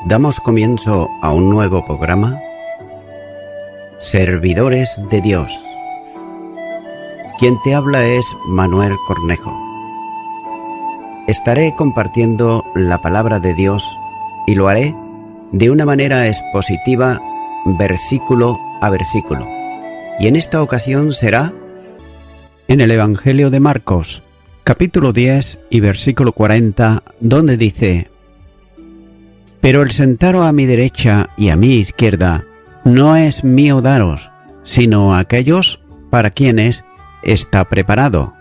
Damos comienzo a un nuevo programa, Servidores de Dios. Quien te habla es Manuel Cornejo. Estaré compartiendo la palabra de Dios y lo haré de una manera expositiva, versículo a versículo. Y en esta ocasión será en el Evangelio de Marcos, capítulo 10 y versículo 40, donde dice: Pero el sentaros a mi derecha y a mi izquierda no es mío daros, sino a aquellos para quienes está preparado.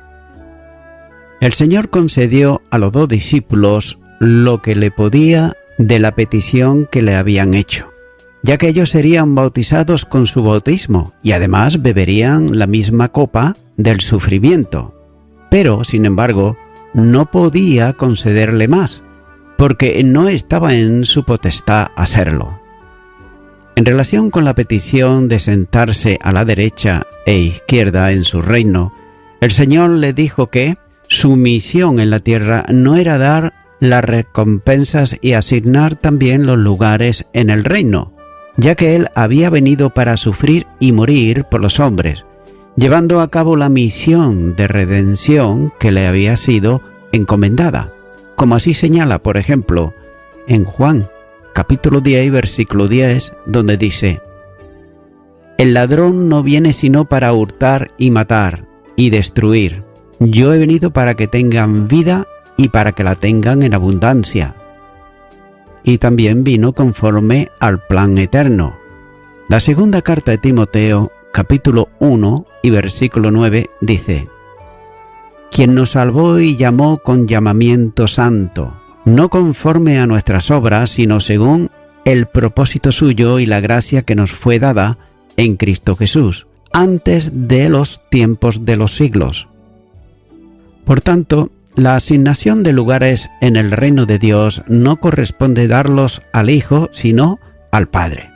El Señor concedió a los 2 discípulos lo que le podía de la petición que le habían hecho, ya que ellos serían bautizados con su bautismo y además beberían la misma copa del sufrimiento. Pero, sin embargo, no podía concederle más, porque no estaba en su potestad hacerlo. En relación con la petición de sentarse a la derecha e izquierda en su reino, el Señor le dijo que su misión en la tierra no era dar las recompensas y asignar también los lugares en el reino, ya que Él había venido para sufrir y morir por los hombres, llevando a cabo la misión de redención que le había sido encomendada, como así señala, por ejemplo, en Juan, capítulo 10 y versículo 10, donde dice: El ladrón no viene sino para hurtar y matar y destruir. Yo he venido para que tengan vida y para que la tengan en abundancia. Y también vino conforme al plan eterno. La segunda carta de Timoteo, capítulo 1 y versículo 9, dice: Quien nos salvó y llamó con llamamiento santo, no conforme a nuestras obras, sino según el propósito suyo y la gracia que nos fue dada en Cristo Jesús, antes de los tiempos de los siglos. Por tanto, la asignación de lugares en el reino de Dios no corresponde darlos al Hijo, sino al Padre.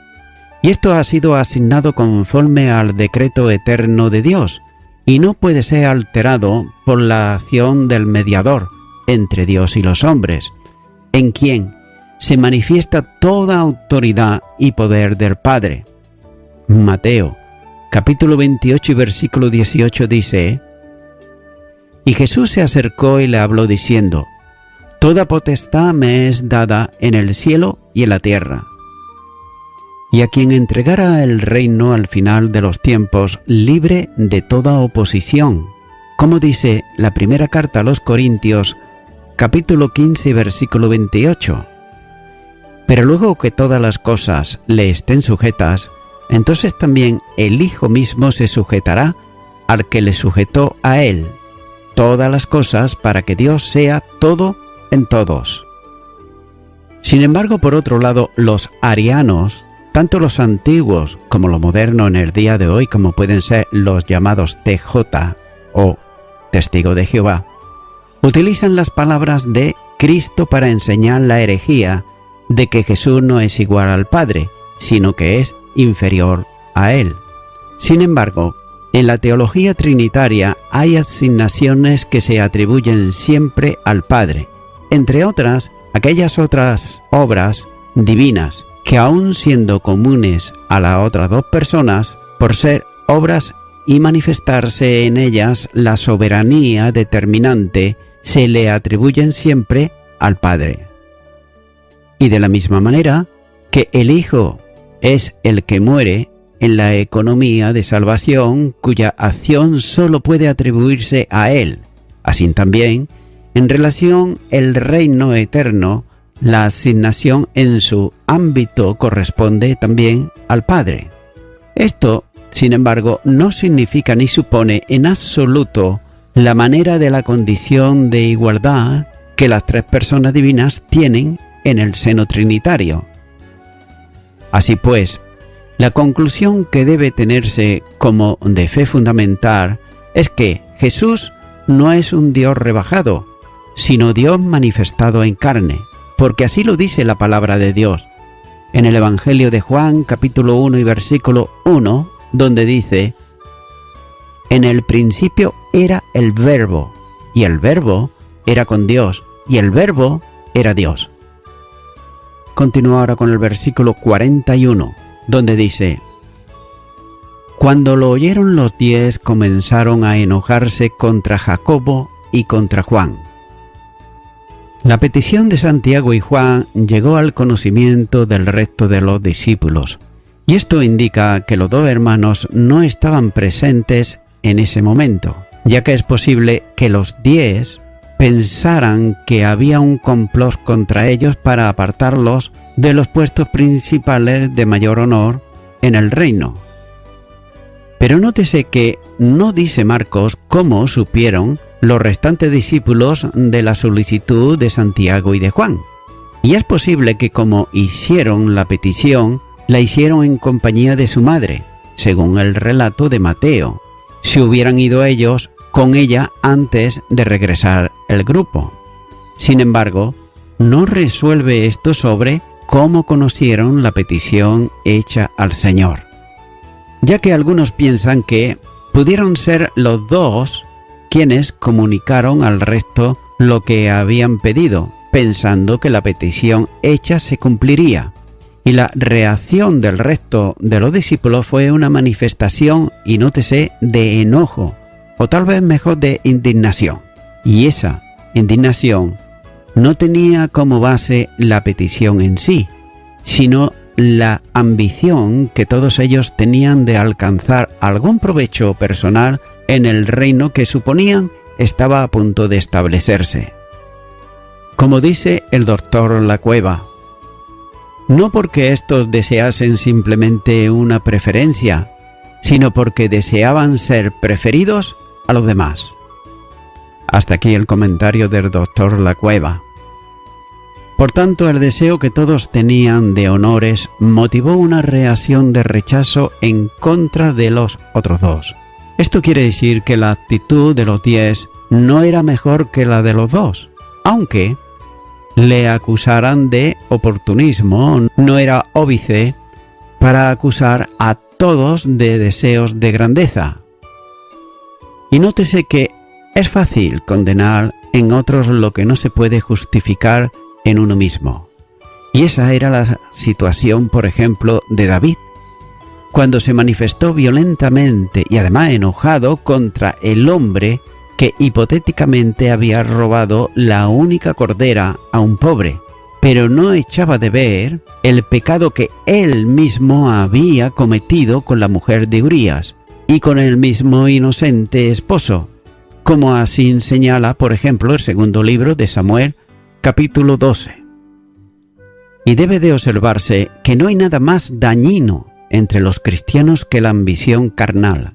Y esto ha sido asignado conforme al decreto eterno de Dios, y no puede ser alterado por la acción del mediador entre Dios y los hombres, en quien se manifiesta toda autoridad y poder del Padre. Mateo, capítulo 28 y versículo 18 dice: Y Jesús se acercó y le habló diciendo: Toda potestad me es dada en el cielo y en la tierra. Y a quien entregara el reino al final de los tiempos, libre de toda oposición, como dice la primera carta a los Corintios, capítulo 15, versículo 28. Pero luego que todas las cosas le estén sujetas, entonces también el Hijo mismo se sujetará al que le sujetó a él todas las cosas, para que Dios sea todo en todos. Sin embargo, por otro lado, los arianos, tanto los antiguos como los modernos en el día de hoy, como pueden ser los llamados TJ o Testigo de Jehová, utilizan las palabras de Cristo para enseñar la herejía de que Jesús no es igual al Padre, sino que es inferior a Él. Sin embargo, en la teología trinitaria hay asignaciones que se atribuyen siempre al Padre, entre otras, aquellas otras obras divinas que aun siendo comunes a las otras 2 personas, por ser obras y manifestarse en ellas la soberanía determinante, se le atribuyen siempre al Padre. Y de la misma manera que el Hijo es el que muere en la economía de salvación, cuya acción solo puede atribuirse a Él, así también, en relación el reino eterno, la asignación en su ámbito corresponde también al Padre. Esto, sin embargo, no significa ni supone en absoluto la manera de la condición de igualdad que las 3 personas divinas tienen en el seno trinitario. Así pues, la conclusión que debe tenerse como de fe fundamental es que Jesús no es un Dios rebajado, sino Dios manifestado en carne, porque así lo dice la palabra de Dios. En el Evangelio de Juan, capítulo 1 y versículo 1, donde dice: En el principio era el Verbo, y el Verbo era con Dios, y el Verbo era Dios. continúa ahora con el versículo 41, donde dice: Cuando lo oyeron los 10, comenzaron a enojarse contra Jacobo y contra Juan. La petición de Santiago y Juan llegó al conocimiento del resto de los discípulos, y esto indica que los dos hermanos no estaban presentes en ese momento, ya que es posible que los 10 pensaran que había un complot contra ellos para apartarlos de los puestos principales de mayor honor en el reino. Pero nótese que no dice Marcos cómo supieron los restantes discípulos de la solicitud de Santiago y de Juan. Y es posible que como hicieron la petición, la hicieron en compañía de su madre, según el relato de Mateo, si hubieran ido ellos con ella antes de regresar el grupo. Sin embargo, no resuelve esto sobre cómo conocieron la petición hecha al Señor, ya que algunos piensan que pudieron ser los dos quienes comunicaron al resto lo que habían pedido, pensando que la petición hecha se cumpliría. Y la reacción del resto de los discípulos fue una manifestación, y nótese, de enojo, o tal vez mejor de indignación. Y esa indignación no tenía como base la petición en sí, sino la ambición que todos ellos tenían de alcanzar algún provecho personal en el reino que suponían estaba a punto de establecerse. Como dice el doctor Lacueva, no porque estos deseasen simplemente una preferencia, sino porque deseaban ser preferidos a los demás. Hasta aquí el comentario del doctor Lacueva. Por tanto, el deseo que todos tenían de honores motivó una reacción de rechazo en contra de los otros dos. Esto quiere decir que la actitud de los 10 no era mejor que la de los dos, aunque le acusaran de oportunismo. No era óbice para acusar a todos de deseos de grandeza. Y nótese que es fácil condenar en otros lo que no se puede justificar en uno mismo. Y esa era la situación, por ejemplo, de David, cuando se manifestó violentamente y además enojado contra el hombre que hipotéticamente había robado la única cordera a un pobre, pero no echaba de ver el pecado que él mismo había cometido con la mujer de Urías y con el mismo inocente esposo, como así señala, por ejemplo, el segundo libro de Samuel, capítulo 12. Y debe de observarse que no hay nada más dañino entre los cristianos que la ambición carnal.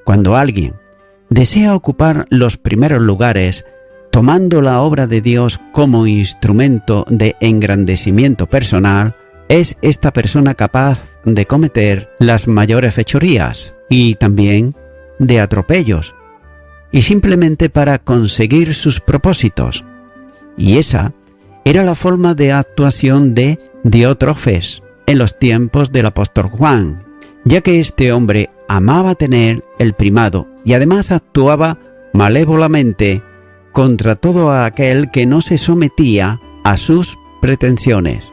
Cuando alguien desea ocupar los primeros lugares, tomando la obra de Dios como instrumento de engrandecimiento personal, es esta persona capaz de cometer las mayores fechorías y también de atropellos, y simplemente para conseguir sus propósitos. Y esa era la forma de actuación de Diótrefes en los tiempos del apóstol Juan, ya que este hombre amaba tener el primado y además actuaba malévolamente contra todo aquel que no se sometía a sus pretensiones.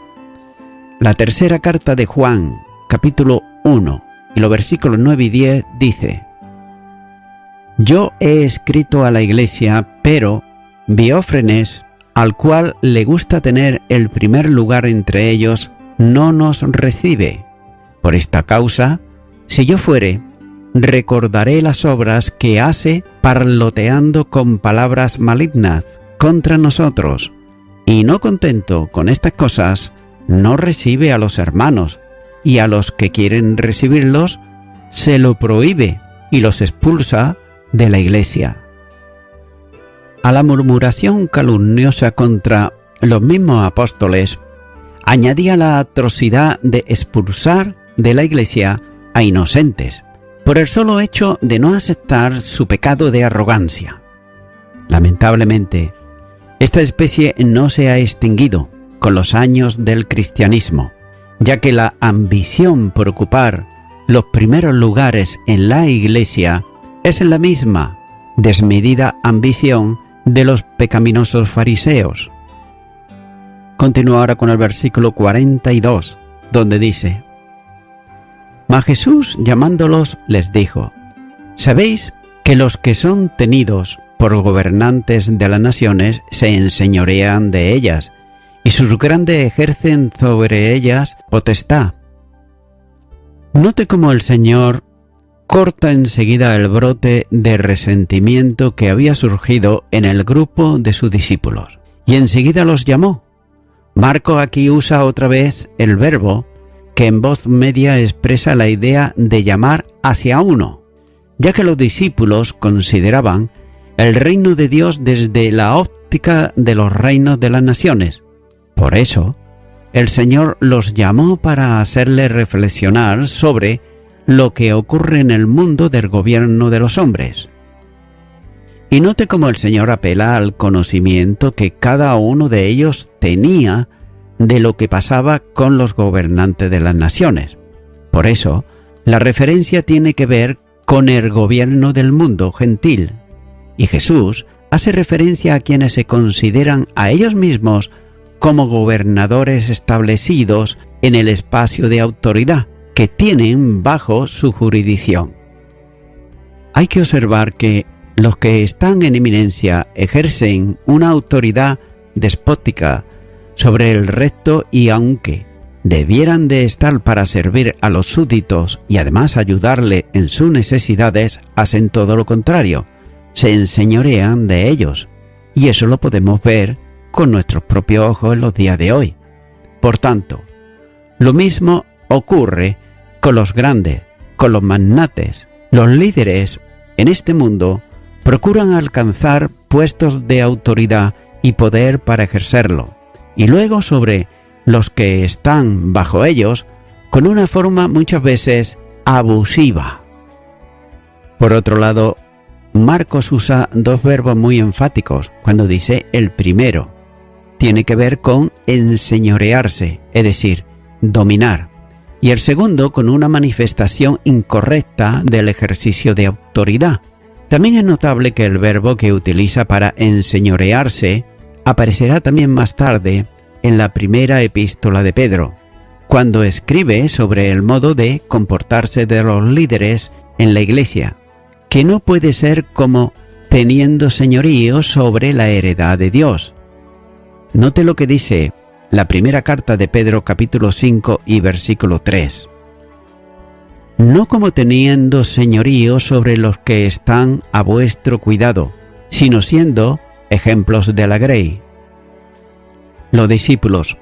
La tercera carta de Juan, capítulo 1, y los versículos 9 y 10 dice: Yo he escrito a la iglesia, pero Biófrenes, al cual le gusta tener el primer lugar entre ellos, no nos recibe. Por esta causa, si yo fuere, recordaré las obras que hace parloteando con palabras malignas contra nosotros, y no contento con estas cosas, no recibe a los hermanos, y a los que quieren recibirlos, se lo prohíbe y los expulsa de la iglesia. A la murmuración calumniosa contra los mismos apóstoles, añadía la atrocidad de expulsar de la iglesia a inocentes, por el solo hecho de no aceptar su pecado de arrogancia. Lamentablemente, esta especie no se ha extinguido con los años del cristianismo, ya que la ambición por ocupar los primeros lugares en la iglesia es la misma desmedida ambición de los pecaminosos fariseos. Continúa ahora con el versículo 42, donde dice: Mas Jesús, llamándolos, les dijo: ¿Sabéis que los que son tenidos por gobernantes de las naciones se enseñorean de ellas, y sus grandes ejercen sobre ellas potestad? Note cómo el Señor corta enseguida el brote de resentimiento que había surgido en el grupo de sus discípulos, y enseguida los llamó. Marcos aquí usa otra vez el verbo que en voz media expresa la idea de llamar hacia uno, ya que los discípulos consideraban el reino de Dios desde la óptica de los reinos de las naciones. Por eso, el Señor los llamó para hacerles reflexionar sobre lo que ocurre en el mundo del gobierno de los hombres. Y note cómo el Señor apela al conocimiento que cada uno de ellos tenía de lo que pasaba con los gobernantes de las naciones. Por eso, la referencia tiene que ver con el gobierno del mundo gentil, y Jesús hace referencia a quienes se consideran a ellos mismos como gobernadores establecidos en el espacio de autoridad que tienen bajo su jurisdicción. Hay que observar que los que están en eminencia ejercen una autoridad despótica sobre el resto, y aunque debieran de estar para servir a los súbditos y además ayudarle en sus necesidades, hacen todo lo contrario, se enseñorean de ellos, y eso lo podemos ver con nuestros propios ojos en los días de hoy. Por tanto, lo mismo ocurre con los grandes, con los magnates. Los líderes en este mundo procuran alcanzar puestos de autoridad y poder para ejercerlo, y luego sobre los que están bajo ellos con una forma muchas veces abusiva. Por otro lado, Marcos usa dos verbos muy enfáticos cuando dice el primero. Tiene que ver con enseñorearse, es decir, dominar, y el segundo con una manifestación incorrecta del ejercicio de autoridad. También es notable que el verbo que utiliza para enseñorearse aparecerá también más tarde en la primera epístola de Pedro, cuando escribe sobre el modo de comportarse de los líderes en la iglesia, que no puede ser como teniendo señorío sobre la heredad de Dios. Note lo que dice la primera carta de Pedro, capítulo 5 y versículo 3. No como teniendo señorío sobre los que están a vuestro cuidado, sino siendo ejemplos de la grey. Los discípulos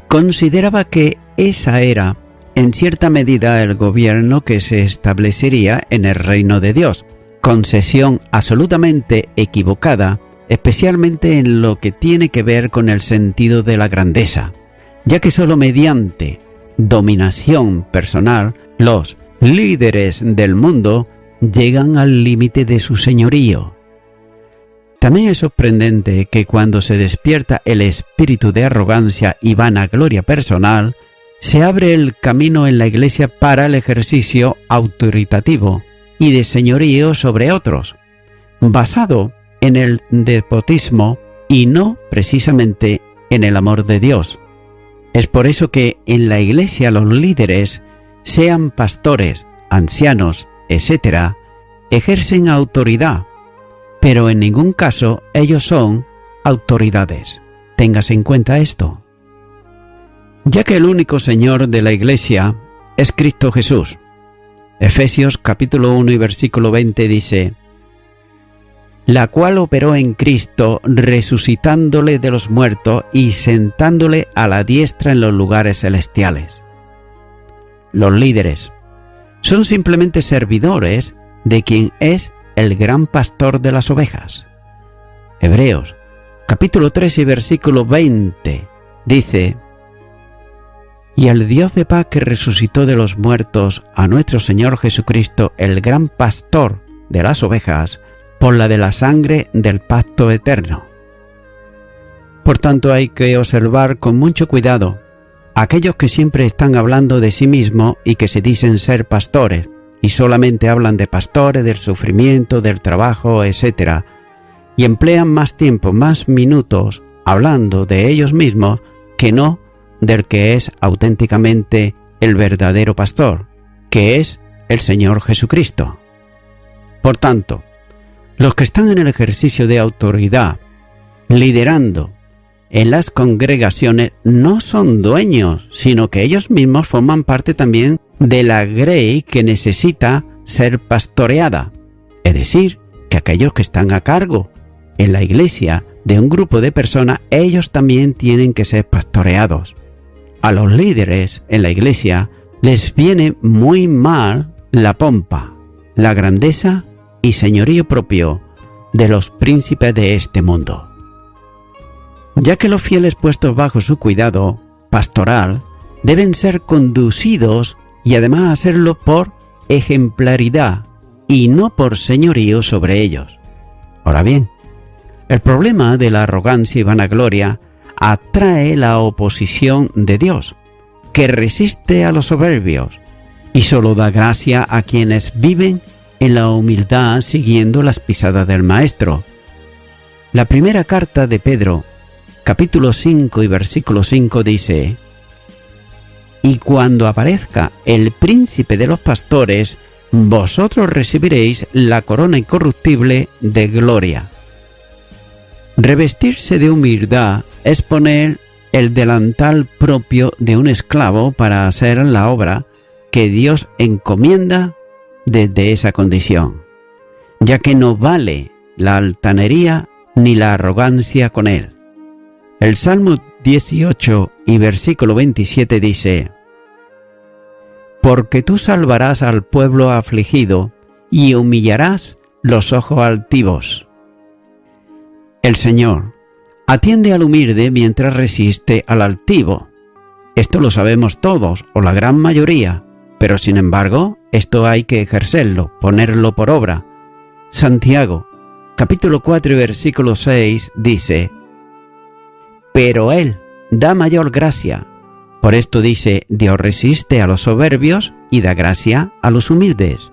consideraban que esa era, en cierta medida, el gobierno que se establecería en el reino de Dios, concepción absolutamente equivocada, especialmente en lo que tiene que ver con el sentido de la grandeza, ya que solo mediante dominación personal los líderes del mundo llegan al límite de su señorío. También es sorprendente que cuando se despierta el espíritu de arrogancia y vanagloria personal, se abre el camino en la Iglesia para el ejercicio autoritativo y de señorío sobre otros, basado en el despotismo y no precisamente en el amor de Dios. Es por eso que en la Iglesia los líderes, sean pastores, ancianos, etc., ejercen autoridad, pero en ningún caso ellos son autoridades. Téngase en cuenta esto. Ya que el único Señor de la Iglesia es Cristo Jesús. Efesios capítulo 1 y versículo 20 dice: la cual operó en Cristo, resucitándole de los muertos y sentándole a la diestra en los lugares celestiales. Los líderes son simplemente servidores de quien es el gran pastor de las ovejas. Hebreos capítulo 3 y versículo 20 dice: y al Dios de paz que resucitó de los muertos a nuestro Señor Jesucristo, el gran pastor de las ovejas, por la de la sangre del pacto eterno. Por tanto, hay que observar con mucho cuidado a aquellos que siempre están hablando de sí mismos y que se dicen ser pastores, y solamente hablan de pastores, del sufrimiento, del trabajo, etc., y emplean más tiempo, más minutos hablando de ellos mismos que no del que es auténticamente el verdadero pastor, que es el Señor Jesucristo. Por tanto, los que están en el ejercicio de autoridad, liderando en las congregaciones, no son dueños, sino que ellos mismos forman parte también de la grey que necesita ser pastoreada. Es decir, que aquellos que están a cargo en la iglesia de un grupo de personas, ellos también tienen que ser pastoreados. A los líderes en la iglesia les viene muy mal la pompa, la grandeza y señorío propio de los príncipes de este mundo. Ya que los fieles puestos bajo su cuidado pastoral deben ser conducidos y además hacerlo por ejemplaridad y no por señorío sobre ellos. Ahora bien, el problema de la arrogancia y vanagloria atrae la oposición de Dios, que resiste a los soberbios y solo da gracia a quienes viven en la humildad siguiendo las pisadas del Maestro. La primera carta de Pedro, capítulo 5 y versículo 5 dice: «Y cuando aparezca el príncipe de los pastores, vosotros recibiréis la corona incorruptible de gloria». Revestirse de humildad es poner el delantal propio de un esclavo para hacer la obra que Dios encomienda desde esa condición, ya que no vale la altanería ni la arrogancia con él. El Salmo 18 y versículo 27 dice: «Porque tú salvarás al pueblo afligido y humillarás los ojos altivos». El Señor atiende al humilde mientras resiste al altivo. Esto lo sabemos todos, o la gran mayoría, pero sin embargo, esto hay que ejercerlo, ponerlo por obra. Santiago, capítulo 4 y versículo 6 dice: «Pero Él da mayor gracia». Por esto dice: «Dios resiste a los soberbios y da gracia a los humildes».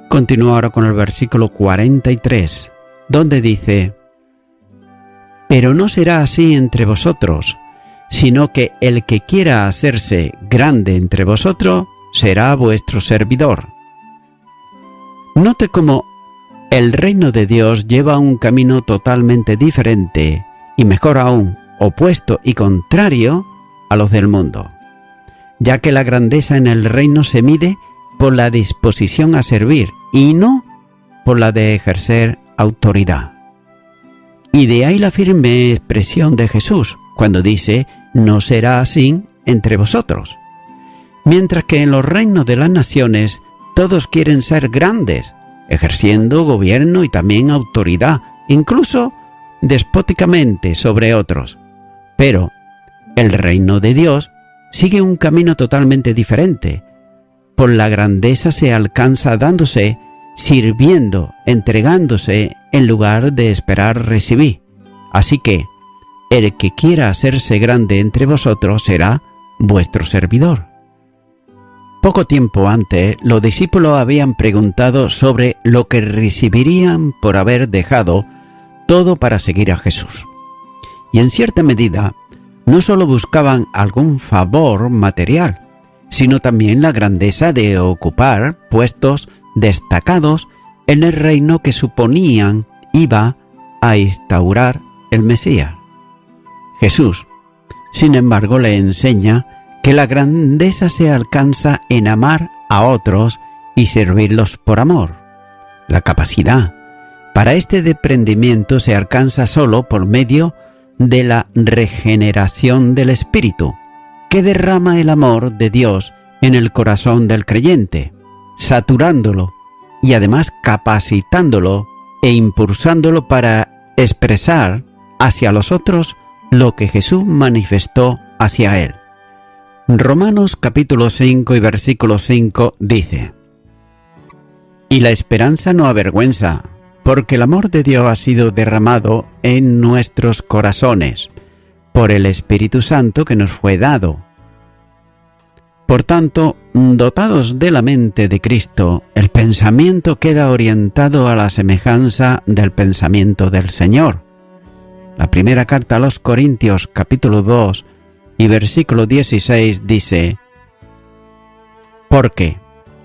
Continúa ahora con el versículo 43, donde dice: «Pero no será así entre vosotros, sino que el que quiera hacerse grande entre vosotros será vuestro servidor». Note cómo el reino de Dios lleva un camino totalmente diferente y, mejor aún, opuesto y contrario a los del mundo, ya que la grandeza en el reino se mide por la disposición a servir y no por la de ejercer autoridad. Y de ahí la firme expresión de Jesús cuando dice: «No será así entre vosotros». Mientras que en los reinos de las naciones todos quieren ser grandes, ejerciendo gobierno y también autoridad, incluso despóticamente sobre otros. Pero el reino de Dios sigue un camino totalmente diferente. Por la grandeza se alcanza dándose, sirviendo, entregándose, en lugar de esperar recibir. Así que el que quiera hacerse grande entre vosotros será vuestro servidor. Poco tiempo antes, los discípulos habían preguntado sobre lo que recibirían por haber dejado todo para seguir a Jesús. Y en cierta medida, no solo buscaban algún favor material, sino también la grandeza de ocupar puestos destacados en el reino que suponían iba a instaurar el Mesías. Jesús, sin embargo, le enseña que la grandeza se alcanza en amar a otros y servirlos por amor. La capacidad para este desprendimiento se alcanza solo por medio de la regeneración del Espíritu, que derrama el amor de Dios en el corazón del creyente, saturándolo y además capacitándolo e impulsándolo para expresar hacia los otros lo que Jesús manifestó hacia él. Romanos capítulo 5 y versículo 5 dice: «Y la esperanza no avergüenza, porque el amor de Dios ha sido derramado en nuestros corazones, por el Espíritu Santo que nos fue dado». Por tanto, dotados de la mente de Cristo, el pensamiento queda orientado a la semejanza del pensamiento del Señor. La primera carta a los Corintios, capítulo 2 y versículo 16 dice: Porque,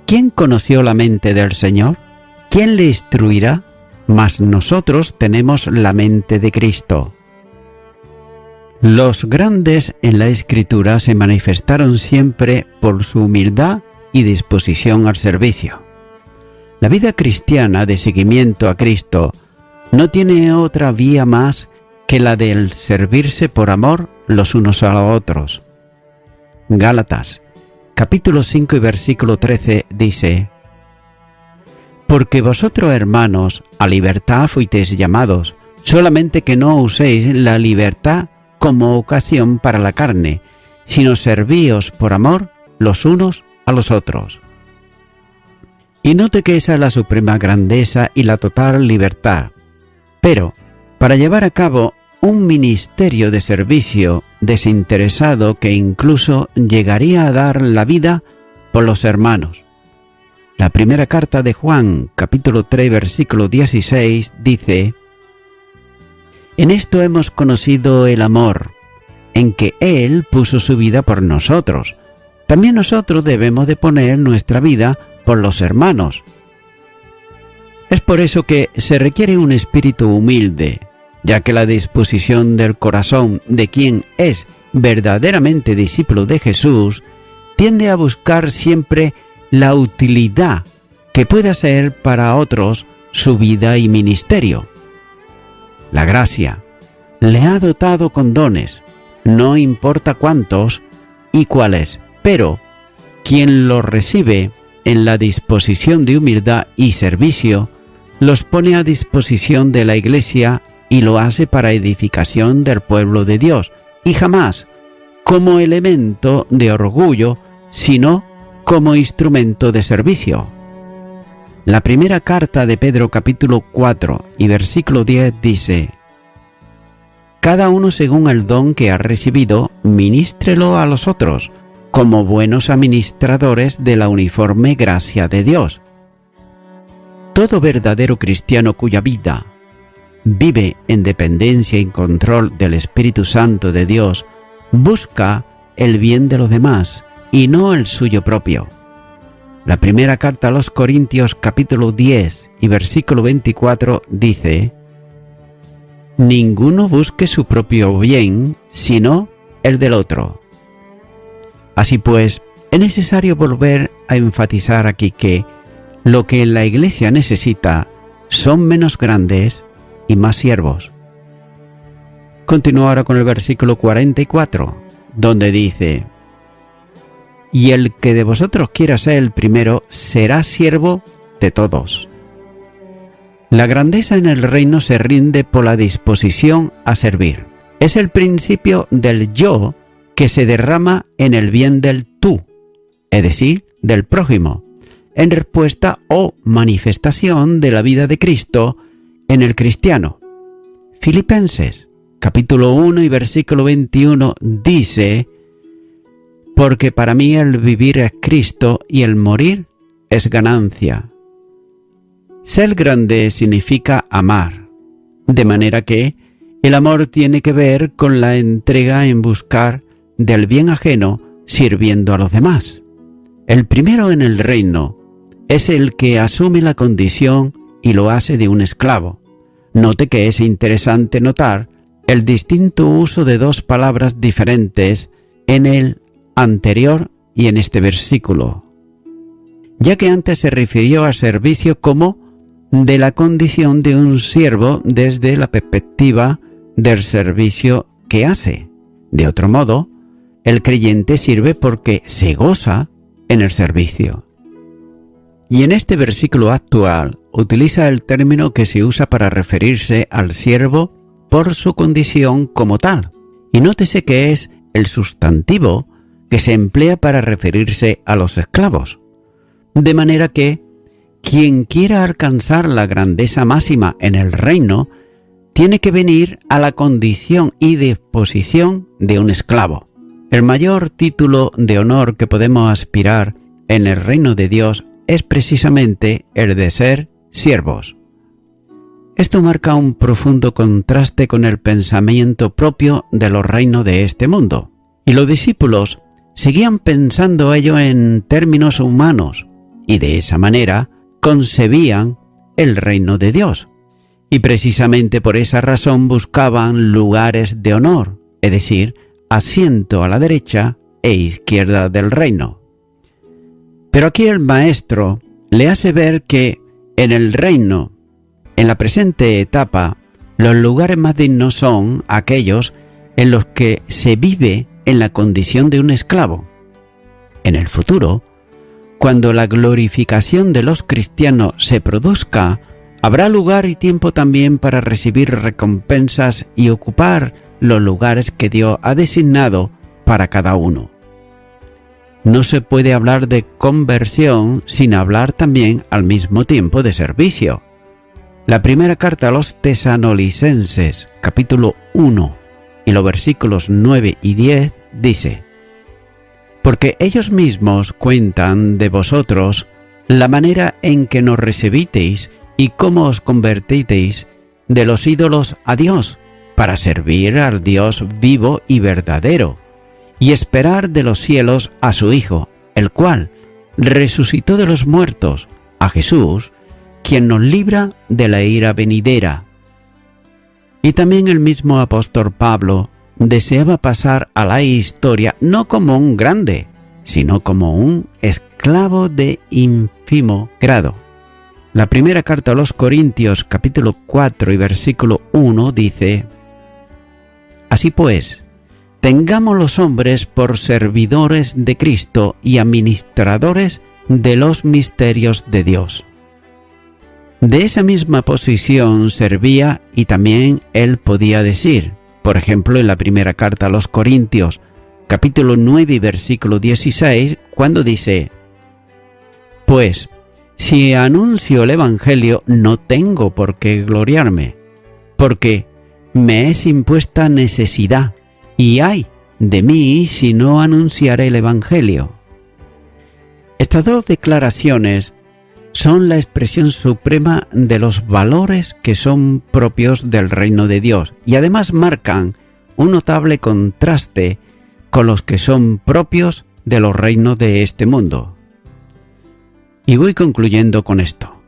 ¿quién conoció la mente del Señor? ¿Quién le instruirá? Mas nosotros tenemos la mente de Cristo. Los grandes en la Escritura se manifestaron siempre por su humildad y disposición al servicio. La vida cristiana de seguimiento a Cristo no tiene otra vía más que la del servirse por amor los unos a los otros. Gálatas, capítulo 5 y versículo 13 dice: Porque vosotros, hermanos, a libertad fuisteis llamados, solamente que no uséis la libertad como ocasión para la carne, sino servíos por amor los unos a los otros. Y note que esa es la suprema grandeza y la total libertad. Pero, para llevar a cabo un ministerio de servicio desinteresado que incluso llegaría a dar la vida por los hermanos. La primera carta de Juan, capítulo 3, versículo 16, dice: En esto hemos conocido el amor, en que Él puso su vida por nosotros. También nosotros debemos de poner nuestra vida por los hermanos. Es por eso que se requiere un espíritu humilde, ya que la disposición del corazón de quien es verdaderamente discípulo de Jesús tiende a buscar siempre la utilidad que pueda ser para otros su vida y ministerio. La gracia le ha dotado con dones, no importa cuántos y cuáles, pero quien los recibe en la disposición de humildad y servicio, los pone a disposición de la Iglesia y lo hace para edificación del pueblo de Dios, y jamás como elemento de orgullo, sino como instrumento de servicio. La primera carta de Pedro, capítulo 4 y versículo 10 dice: Cada uno según el don que ha recibido, ministrelo a los otros, como buenos administradores de la uniforme gracia de Dios. Todo verdadero cristiano cuya vida vive en dependencia y control del Espíritu Santo de Dios busca el bien de los demás y no el suyo propio. La primera carta a los Corintios, capítulo 10 y versículo 24 dice: Ninguno busque su propio bien, sino el del otro. Así pues, es necesario volver a enfatizar aquí que lo que la Iglesia necesita son menos grandes y más siervos. Continúa ahora con el versículo 44, donde dice: Y el que de vosotros quiera ser el primero, será siervo de todos. La grandeza en el reino se rinde por la disposición a servir. Es el principio del yo que se derrama en el bien del tú, es decir, del prójimo, en respuesta o manifestación de la vida de Cristo en el cristiano. Filipenses, capítulo 1 y versículo 21 dice: Porque para mí el vivir es Cristo y el morir es ganancia. Ser grande significa amar, de manera que el amor tiene que ver con la entrega en buscar del bien ajeno sirviendo a los demás. El primero en el reino es el que asume la condición y lo hace de un esclavo. Note que es interesante notar el distinto uso de dos palabras diferentes en el anterior y en este versículo, ya que antes se refirió al servicio como de la condición de un siervo desde la perspectiva del servicio que hace. De otro modo, el creyente sirve porque se goza en el servicio. Y en este versículo actual utiliza el término que se usa para referirse al siervo por su condición como tal. Y nótese que es el sustantivo que se emplea para referirse a los esclavos. De manera que quien quiera alcanzar la grandeza máxima en el reino tiene que venir a la condición y disposición de un esclavo. El mayor título de honor que podemos aspirar en el reino de Dios es precisamente el de ser siervos. Esto marca un profundo contraste con el pensamiento propio de los reinos de este mundo. Y los discípulos seguían pensando ello en términos humanos y de esa manera concebían el reino de Dios. Y precisamente por esa razón buscaban lugares de honor, es decir, asiento a la derecha e izquierda del reino. Pero aquí el maestro le hace ver que en el reino, en la presente etapa, los lugares más dignos son aquellos en los que se vive en la condición de un esclavo. En el futuro, cuando la glorificación de los cristianos se produzca, habrá lugar y tiempo también para recibir recompensas y ocupar los lugares que Dios ha designado para cada uno. No se puede hablar de conversión sin hablar también al mismo tiempo de servicio. La primera carta a los Tesalonicenses, capítulo 1, y los versículos 9 y 10, dice: porque ellos mismos cuentan de vosotros la manera en que nos recibisteis y cómo os convertisteis de los ídolos a Dios, para servir al Dios vivo y verdadero, y esperar de los cielos a su Hijo, el cual resucitó de los muertos, a Jesús, quien nos libra de la ira venidera. Y también el mismo apóstol Pablo deseaba pasar a la historia no como un grande, sino como un esclavo de ínfimo grado. La primera carta a los Corintios, capítulo 4 y versículo 1 dice: así pues, tengamos los hombres por servidores de Cristo y administradores de los misterios de Dios. De esa misma posición servía y también él podía decir, por ejemplo, en la primera carta a los Corintios, capítulo 9 y versículo 16, cuando dice: pues, si anuncio el Evangelio, no tengo por qué gloriarme, porque me es impuesta necesidad, y ay de mí si no anunciaré el Evangelio. Estas dos declaraciones son la expresión suprema de los valores que son propios del reino de Dios y además marcan un notable contraste con los que son propios de los reinos de este mundo. Y voy concluyendo con esto.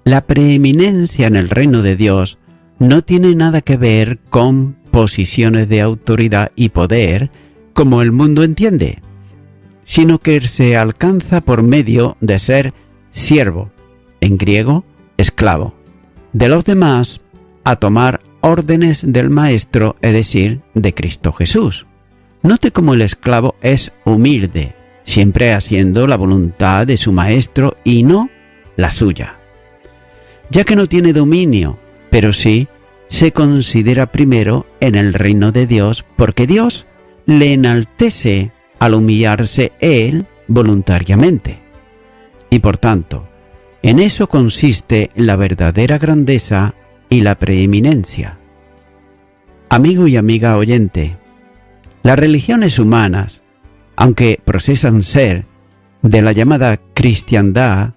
La preeminencia en el reino de Dios no tiene nada que ver con posiciones de autoridad y poder como el mundo entiende, sino que se alcanza por medio de ser siervo, en griego, esclavo, de los demás a tomar órdenes del Maestro, es decir, de Cristo Jesús. Note cómo el esclavo es humilde, siempre haciendo la voluntad de su Maestro y no la suya, ya que no tiene dominio, pero sí se considera primero en el reino de Dios, porque Dios le enaltece al humillarse él voluntariamente. Y por tanto, en eso consiste la verdadera grandeza y la preeminencia. Amigo y amiga oyente, las religiones humanas, aunque profesan ser de la llamada cristiandad,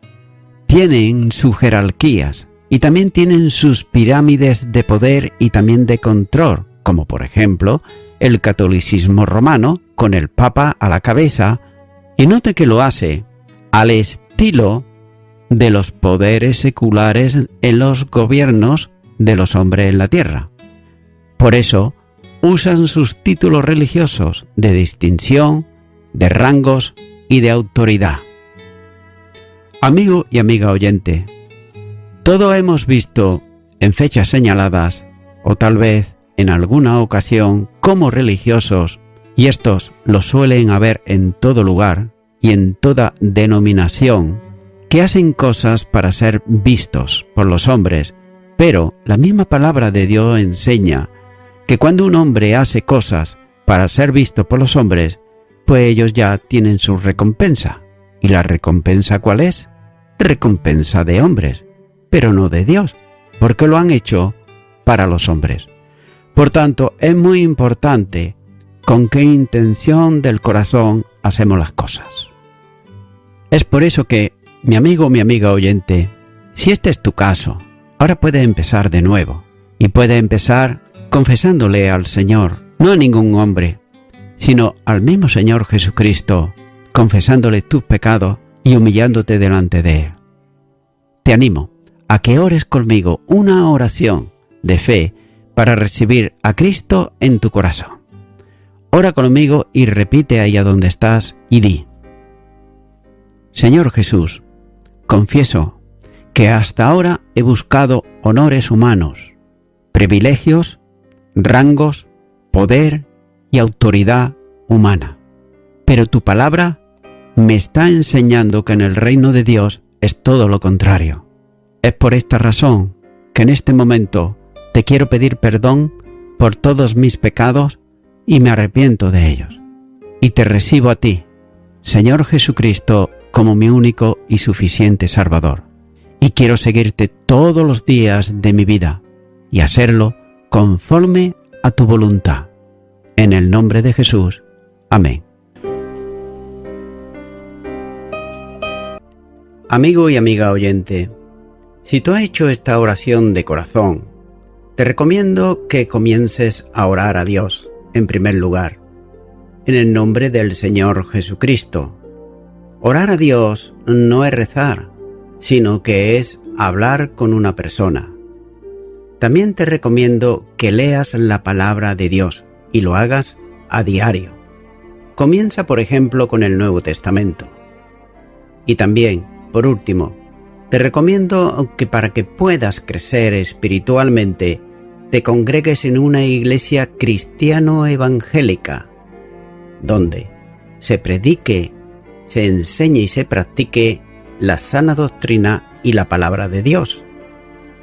tienen sus jerarquías y también tienen sus pirámides de poder y también de control, como por ejemplo el catolicismo romano con el Papa a la cabeza, y note que lo hace al estilo de los poderes seculares en los gobiernos de los hombres en la tierra. Por eso usan sus títulos religiosos de distinción, de rangos y de autoridad. Amigo y amiga oyente, todos hemos visto en fechas señaladas, o tal vez en alguna ocasión, como religiosos, y estos lo suelen haber en todo lugar y en toda denominación, que hacen cosas para ser vistos por los hombres, pero la misma palabra de Dios enseña que cuando un hombre hace cosas para ser visto por los hombres, pues ellos ya tienen su recompensa. ¿Y la recompensa cuál es? Recompensa de hombres, pero no de Dios, porque lo han hecho para los hombres. Por tanto, es muy importante con qué intención del corazón hacemos las cosas. Es por eso que, mi amigo, mi amiga oyente, si este es tu caso, Ahora puedes empezar de nuevo, y puedes empezar confesándole al Señor, no a ningún hombre, sino al mismo Señor Jesucristo, confesándole tus pecados y humillándote delante de Él. Te animo a que ores conmigo una oración de fe para recibir a Cristo en tu corazón. Ora conmigo y repite ahí a donde estás y di: Señor Jesús, confieso que hasta ahora he buscado honores humanos, privilegios, rangos, poder y autoridad humana. Pero tu palabra me está enseñando que en el reino de Dios es todo lo contrario. Es por esta razón que en este momento te quiero pedir perdón por todos mis pecados y me arrepiento de ellos. Y te recibo a ti, Señor Jesucristo, como mi único y suficiente Salvador. Y quiero seguirte todos los días de mi vida y hacerlo conforme a tu voluntad. En el nombre de Jesús. Amén. Amigo y amiga oyente, si tú has hecho esta oración de corazón, te recomiendo que comiences a orar a Dios, en primer lugar, en el nombre del Señor Jesucristo. Orar a Dios no es rezar, sino que es hablar con una persona. También te recomiendo que leas la palabra de Dios y lo hagas a diario. Comienza, por ejemplo, con el Nuevo Testamento. Y también, por último, te recomiendo que para que puedas crecer espiritualmente, te congregues en una iglesia cristiano-evangélica, donde se predique, se enseñe y se practique la sana doctrina y la palabra de Dios.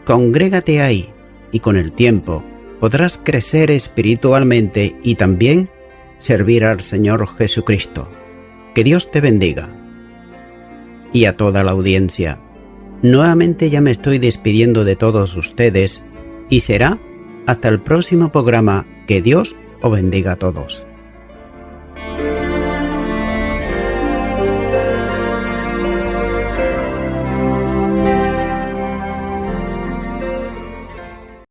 Congrégate ahí y con el tiempo podrás crecer espiritualmente y también servir al Señor Jesucristo. Que Dios te bendiga. Y a toda la audiencia, nuevamente ya me estoy despidiendo de todos ustedes y será hasta el próximo programa. Que Dios os bendiga a todos.